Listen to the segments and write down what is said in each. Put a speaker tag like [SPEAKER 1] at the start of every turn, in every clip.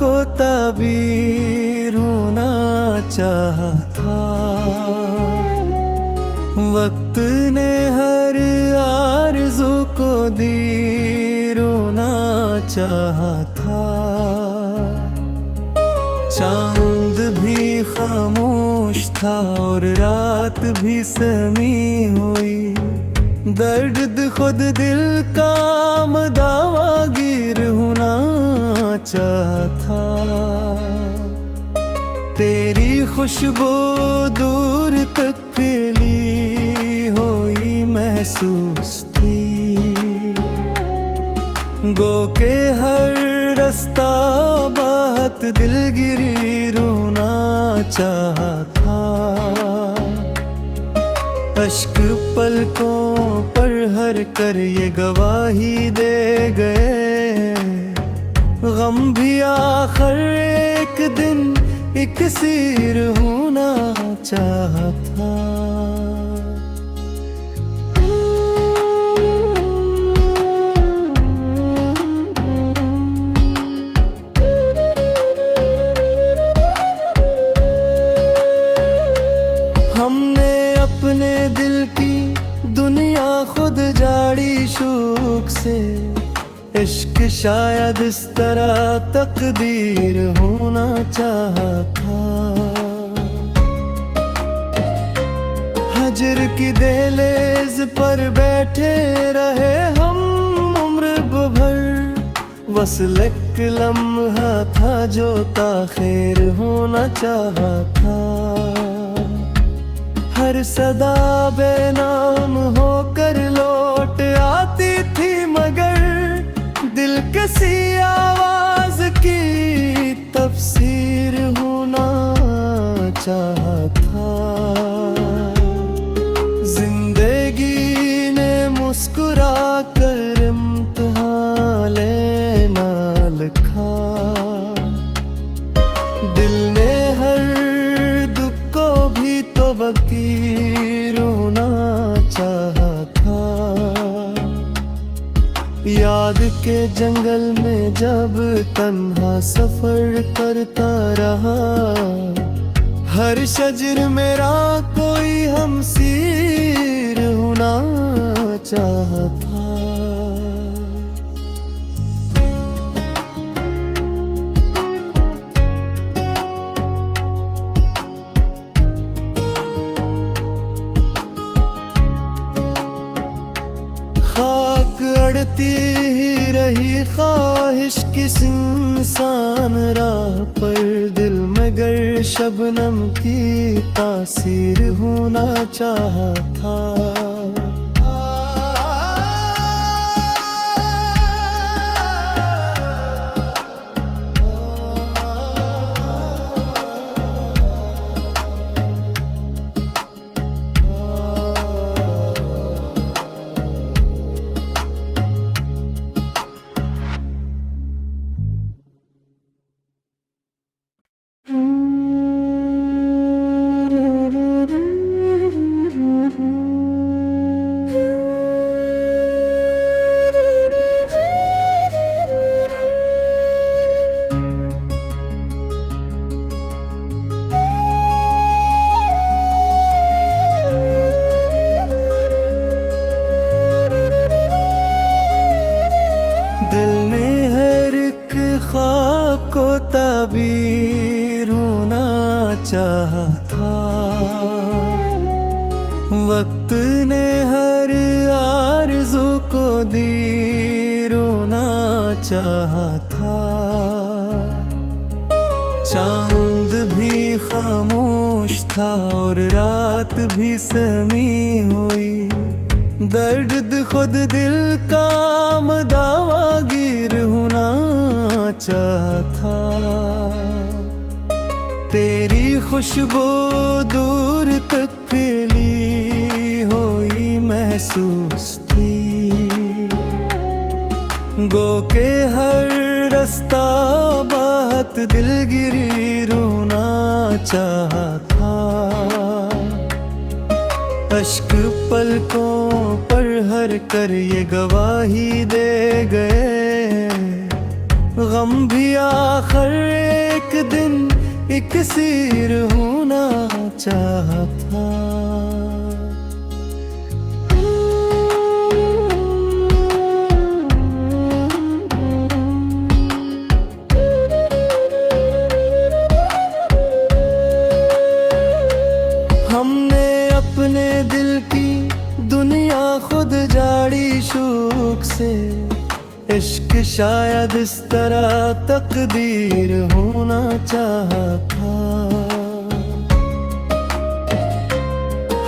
[SPEAKER 1] को ताबीर होना चाहा था। वक्त ने हर आरज़ू को दी रोना चाहा था। चांद भी खामोश था और रात भी समी हुई। दर्द खुद दिल का मदावागीर होना चाहा था। तेरी खुशबू दूर तक फैली हुई महसूस थी। गो के हर रास्ता बात दिलगिरी रोना चाहा था। अश्क पलकों पर हर कर ये गवाही दे गए। गम भी आखिर एक दिन एक सिर होना चाहा था। हमने अपने दिल की दुनिया खुद जाड़ी शौक से। इश्क शायद इस तरह तकदीर होना चाहा था। हजर की दहलीज पर बैठे रहे हम उम्र भर। वसल एक लम्हा था जो ताख़ीर होना चाहा था। हर सदा बेनाम होकर लौट आती थी मगर दिल किसी आवाज की तफसीर होना चाहा था। जिंदगी ने मुस्कुरा कर इम्तिहान लेना लिखा। दिल ने हर दुख को भी तो बकीर होना चाहा था। याद के जंगल में जब तन्हा सफर करता रहा। हर शजर मेरा कोई हमसीर होना चाहा था। खाक अड़ती ही रही ख्वाहिश किस इंसान राह पर। दिल में गर शबनम की तासीर होना चाहा था। दिल ने हर एक ख्वाब को ताबीर होना चाहा था। वक्त ने हर आरज़ू को दी रोना चाहा था। चांद भी खामोश था और रात भी समी हुई। दर्द खुद दिल का मदावागीर होना चाहा था। तेरी खुशबू दूर तक फैली हुई महसूस थी। गो के हर रास्ता बात दिलगिरी रोना चाहा था। अश्क पलकों पर हर कर ये गवाही दे गए। गम भी आखिर एक दिन एक सिर होना चाहता। हमने अपने दिल की दुनिया खुद जाड़ी शौक से, इश्क शायद इस तरह तकदीर होना चाहता।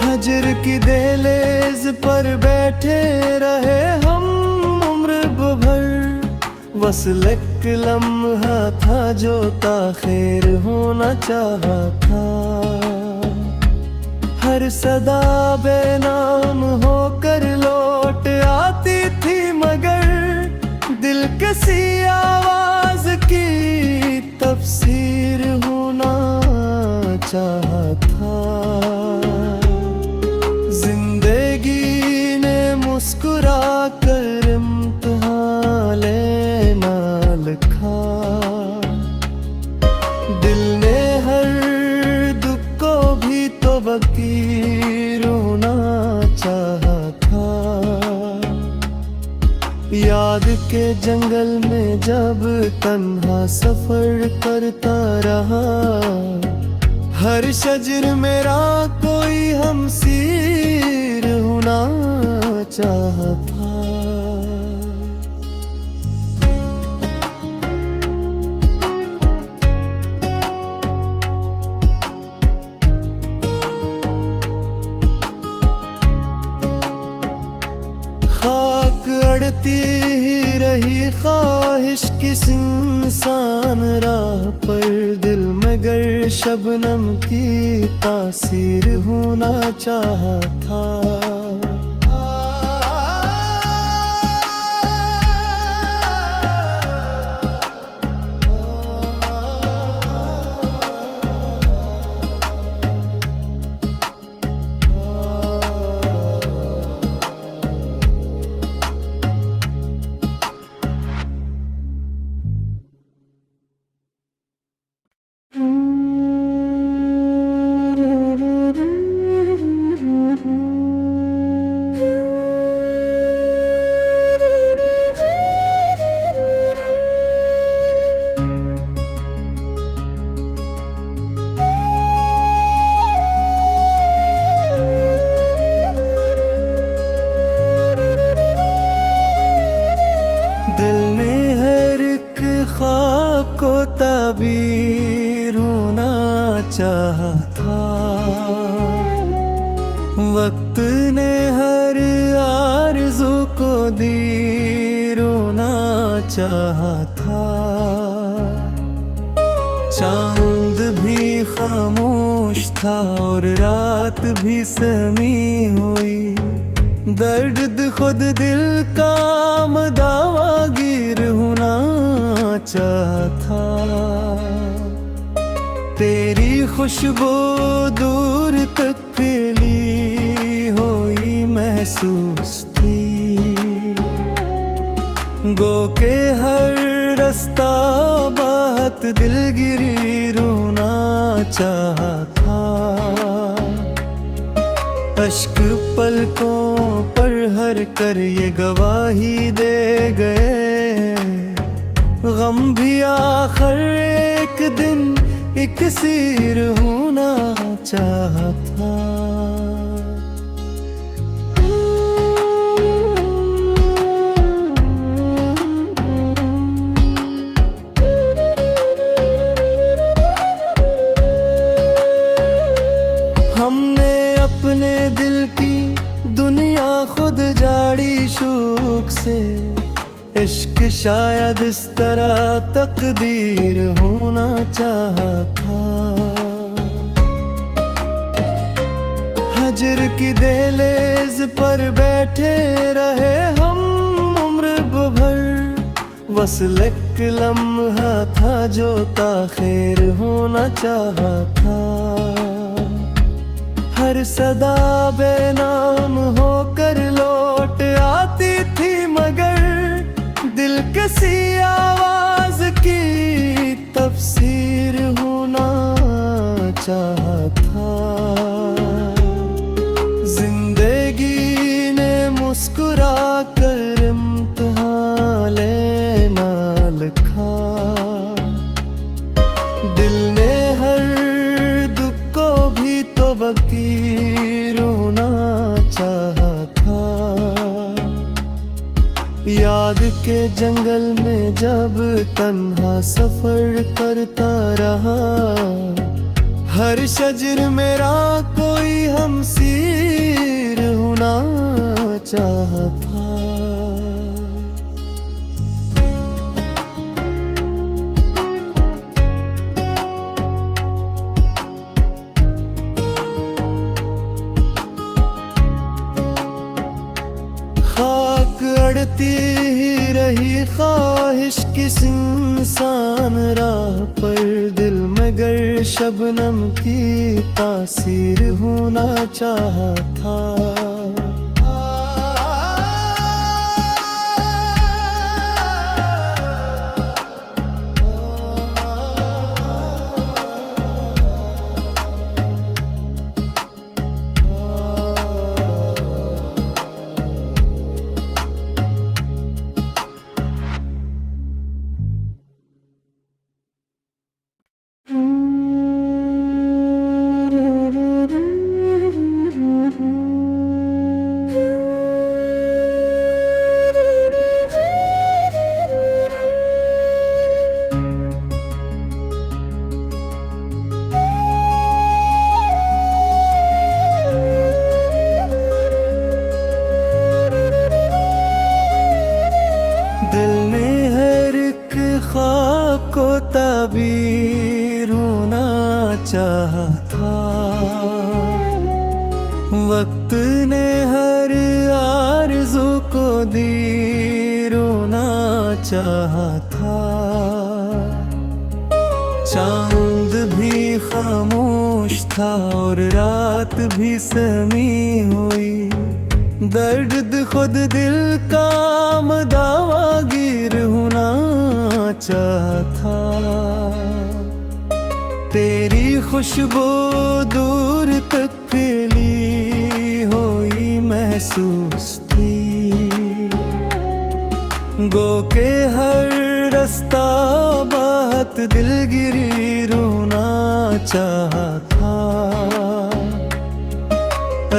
[SPEAKER 1] हजर की दहलीज पर बैठे रहे हम उम्र भर, वसल एक लम्हा था जो ताखिर होना चाहता। हर सदा बेनाम होकर लौट आती थी, मगर दिल किसी आवाज की तफसीर होना चाहता। जिंदगी ने मुस्कुरा कर इम्तिहान लेना लिखा, दिल ने हर दुख को भी तो वकील होना चाहता। याद के जंगल में जब तन्हा सफर करता रहा, हर शजर मेरा कोई हमसीर होना चाहता। खाक अड़ती ही रही ख्वाहिश किस इंसान राह पर, दिल में गर शबनम की तासीर होना चाहता। दिल ने हर एक ख्वाब को ताबीर होना चाहता। वक्त ने हर आरज़ू को दीर होना चाहता। चांद भी खामोश था और रात भी समी हुई, दर्द खुद दिल का मदावागीर होना चाहता। तेरी खुशबू दूर तक फैली हुई महसूस थी, गो के हर रास्ता बात दिलगिरी रोना चाहता। अश्क पलकों पर हर कर ये गवाही दे गए, गम भी आखिर एक दिन एक सिर होना चाहता। हमने अपने दिल की दुनिया खुद जाड़ी शौक से, इश्क शायद इस तरह तकदीर होना चाहता। हजर की दहलीज पर बैठे रहे हम उम्र भर, वसल एक लम्हा था जो ताखिर होना चाहता। हर सदा बेनाम होकर लौट आती थी, मगर दिल किसी आवाज जंगल में जब तन्हा सफर करता रहा, हर शजर मेरा कोई हमसीर होना चाहता। खाक अड़ती ही रही ख्वाहिश किस इंसान राह पर, दिल में गर शबनम की तासीर होना चाहा था। दिल ने हर एक ख्वाब को ताबीर होना चाहा था। वक्त ने हर आरज़ू को दीर होना चाहा था। चांद भी खामोश था और रात भी समी हुई, दर्द खुद दिल का मदावागीर होना चाहता। तेरी खुशबू दूर तक फैली हुई महसूस थी, गो के हर रास्ता बात दिलगिरी रोना चाहता।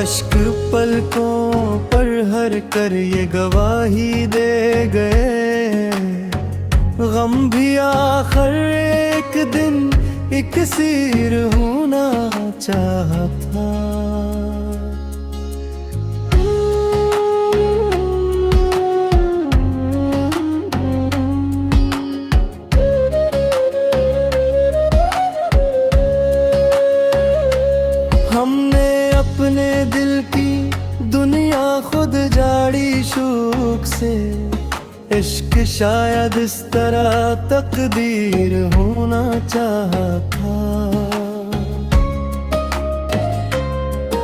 [SPEAKER 1] अश्क पलकों पर हर कर ये गवाही दे गए, गम भी आखिर एक दिन एक सिर होना चाहता। हमने अपने दिल की दुनिया खुद जाड़ी शूक से, इश्क शायद इस तरह तकदीर होना चाहा था।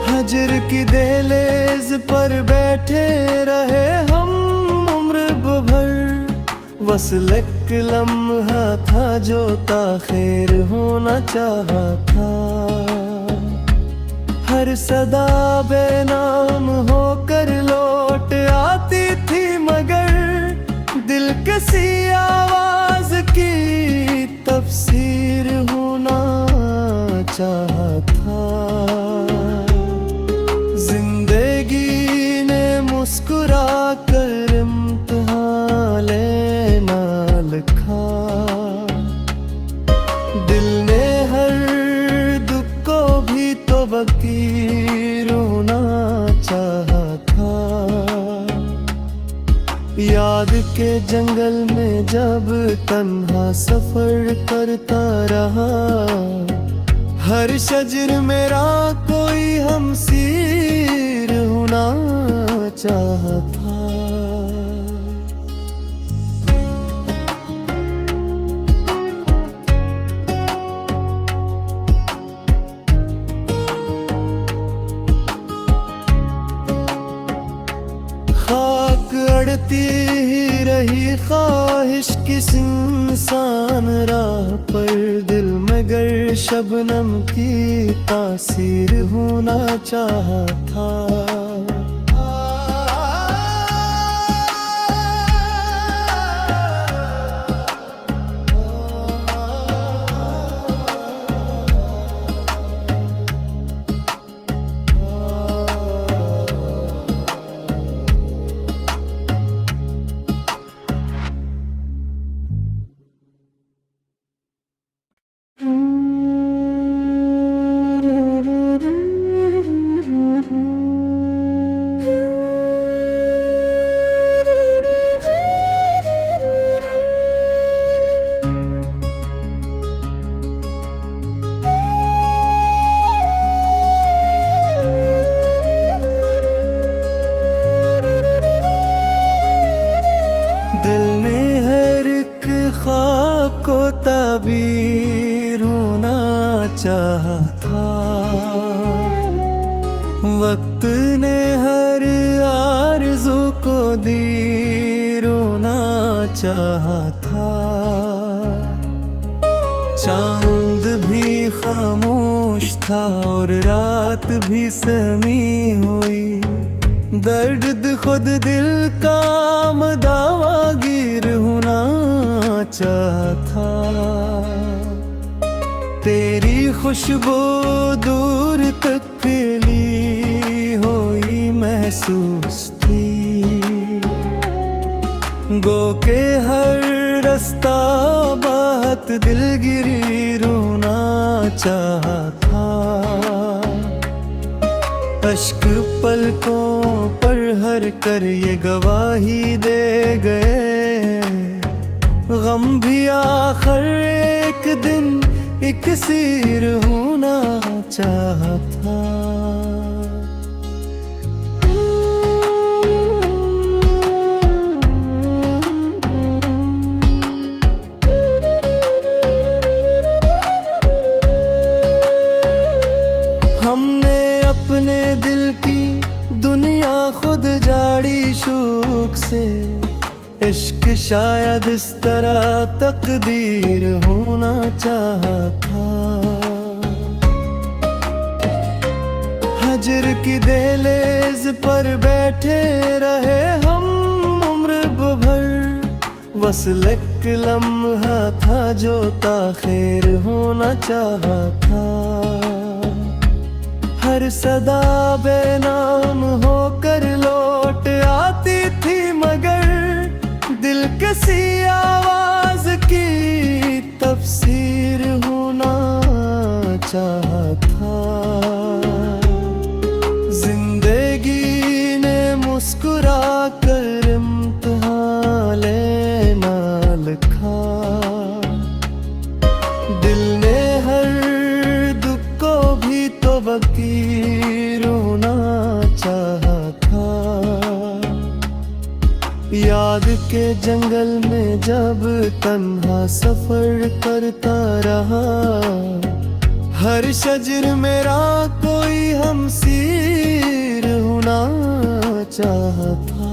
[SPEAKER 1] हजर की दहलीज पर बैठे रहे हम उम्र भर, वसल एक लम्हा था जो ताखिर होना चाहा था। हर सदा बेनाम होकर लौट आती थी, मगर दिल किसी आवाज की तफसीर होना चाहता। जिंदगी ने मुस्कुरा कर इम्तिहान लेना लिखा, दिल ने हर दुख को भी तो बकीर होना चाहता। याद के जंगल में जब तन्हा सफर करता रहा, हर शजर मेरा कोई हमसीर होना चाहता। खाक अड़ती ही रही ख्वाहिश किस इंसान राह पर, दिल में गर शबनम की तासीर होना चाहा था। को ताबीर होना चाहा था। वक्त ने हर आरज़ू को दी रोना चाहा था। चांद भी खामोश था और रात भी समी हुई। दर्द खुद दिल का मदावागीर होना चाहा था। तेरी खुशबू दूर तक फैली हुई महसूस थी। गो के हर रास्ता बात दिलगिरी रोना चाहा था। अश्क पलकों पर हर कर ये गवाही दे गए। गम भी आखिर एक दिन एक सिर होना चाहा था। हमने अपने दिल की दुनिया खुद जाड़ी शौक से। इश्क शायद इस तरह तकदीर होना चाहा था। हजर की दहलीज पर बैठे रहे हम उम्र भर। वसल एक लम्हा था जो ताख़ीर होना चाहा था। हर सदा बेनाम होकर लौट आती थी मगर दिल किसी आवाज की तफसीर होना चाहा था। जिंदगी ने मुस्कुरा कर इम्तिहान लेना लिखा। दिल ने हर दुख को भी तो बकीर होना चाहा था। याद के जंगल में जब तन्हा सफर करता रहा। हर शजर मेरा कोई हमसीर होना चाहा था।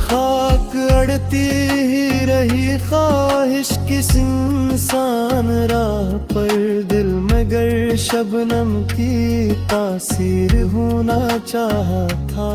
[SPEAKER 1] खाक अड़ती ही रही ख्वाहिश किस इंसान राह पर। दिल में गर शबनम की तासीर होना चाहा था।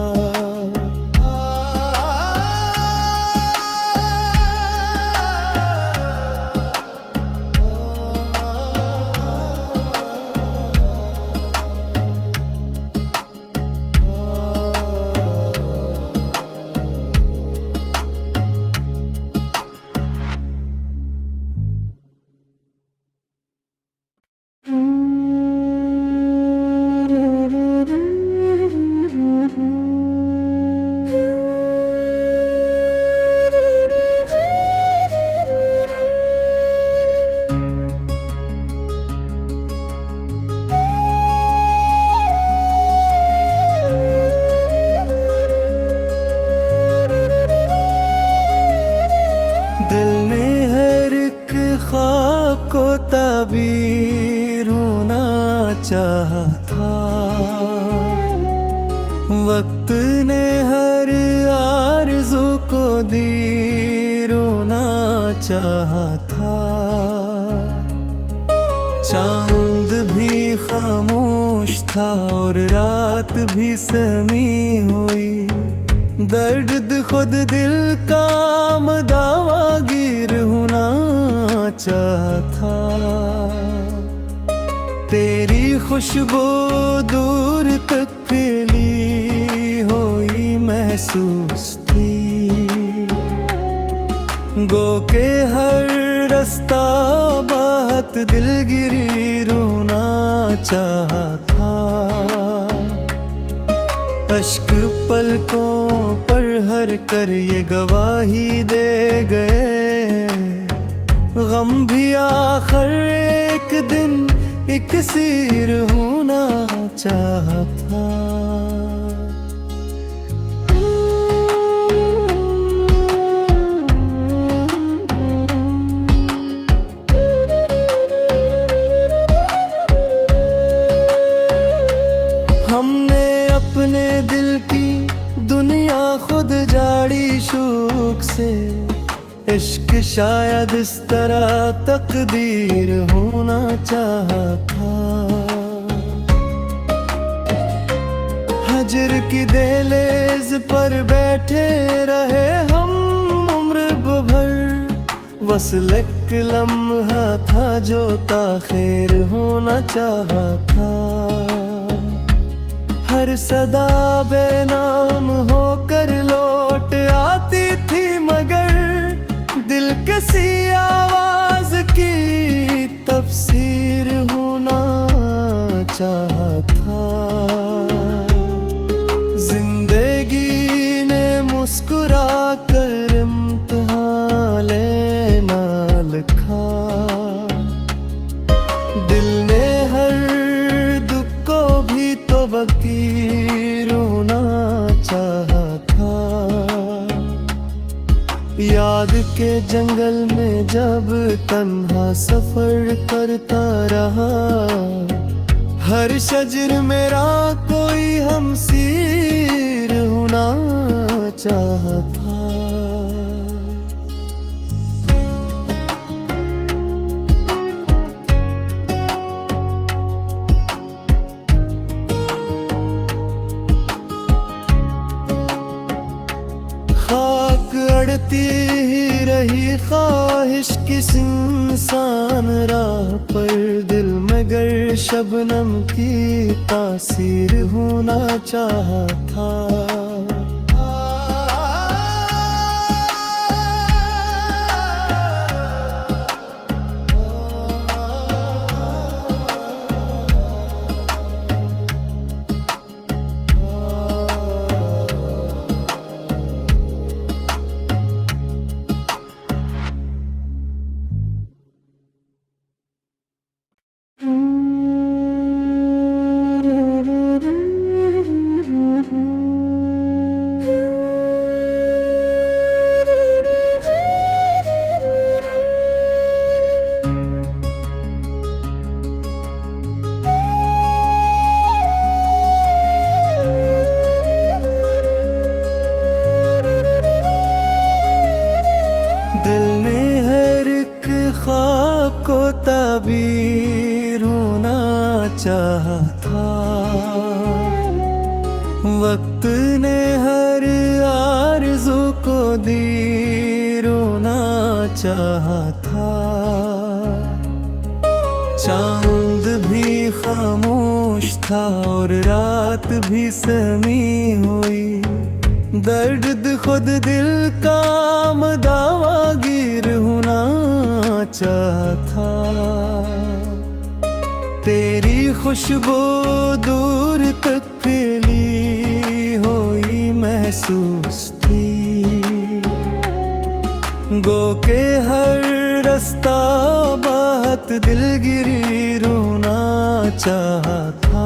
[SPEAKER 1] दिल ने हर एक ख्वाब को ताबीर होना चाहा था। वक्त ने हर आरज़ू को दी रोना चाहा था। चांद भी खामोश था और रात भी समी हुई। दर्द खुद दिल का मदावागीर होना चाहा था। तेरी खुशबू दूर तक फैली हुई महसूस थी। गो के हर रास्ता बात दिलगिरी रोना चाहा था। अश्क पलकों पर हर कर ये गवाही दे गए। गम भी आखिर एक दिन एक सिर होना चाहता। हमने अपने दिल की दुनिया खुद जाड़ी शौक से, इश्क शायद इस तरह तकदीर होना चाहता। हजर की दहलीज पर बैठे रहे हम उम्र भर, वसल एक लम्हा था जो ताख़ीर होना चाहता। हर सदा बेनाम होकर लौट आती थी, मगर दिल किसी आवाज की तफसीर होना चाहता। जिंदगी ने मुस्कुरा कर इम्तिहान लेना लिखा, दिल ने हर दुख को भी तो वकील होना चाहता। याद के जंगल में जब तन्हा सफर करता रहा, हर शजर मेरा कोई हमसीर होना चाहता। खाक अड़ती ही रही ख्वाहिश किस इंसान राह पर, दिल में गर शबनम की तासीर होना चाहता। दिल ने हर एक ख्वाब को ताबीर होना चाहता। वक्त ने हर आरज़ू को दीर होना चाहता। चांद भी खामोश था और रात भी समी हुई, दर्द खुद दिल का मदावागीर होना चाहता। तेरी खुशबू दूर तक फैली हुई महसूस थी, गो के हर रास्ता बात दिलगिरी रोना चाहता।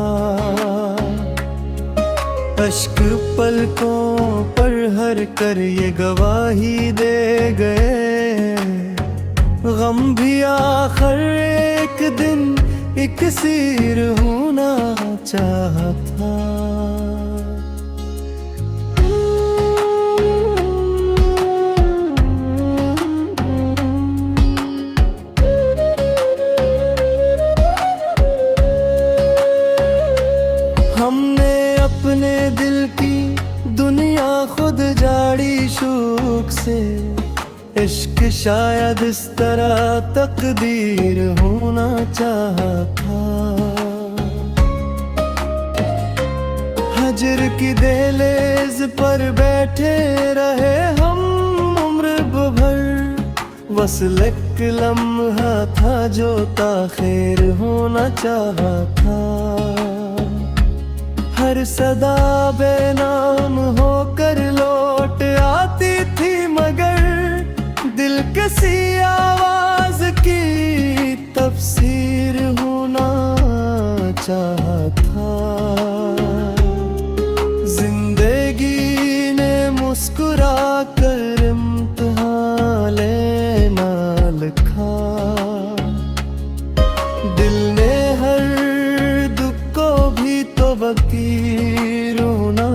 [SPEAKER 1] अश्क पलकों पर हर कर ये गवाही दे गए, गम भी आखिर एक दिन एक सिर होना चाहता। हमने अपने दिल की दुनिया खुद जाड़ी शौक से, इश्क शायद इस तरह तकदीर होना चाहता। हजर की दहलीज पर बैठे रहे हम उम्र भर, वसल एक लम्हा था जो ताख़ीर होना चाहता। हर सदा बेनाम होकर लौट आती थी, मगर दिल किसी आवाज की तफसीर होना चाहा था। जिंदगी ने मुस्कुरा कर इम्तिहान लेना लिखा। दिल ने हर दुख को भी तो वकील होना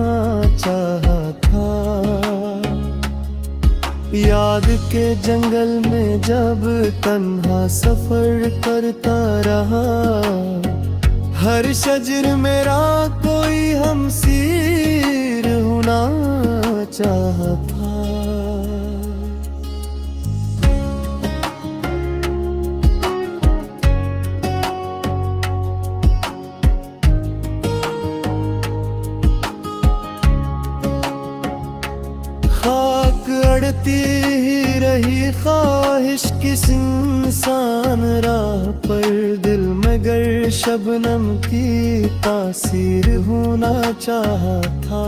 [SPEAKER 1] चाहा था। याद के जंगल में जब तन्हा सफर करता रहा, हर शजर मेरा कोई हमसीर होना चाहा था। खाक अड़ती ही रही ख्वाहिश किस इंसान राह पर, दिल में गर शबनम की तासीर होना चाहा था।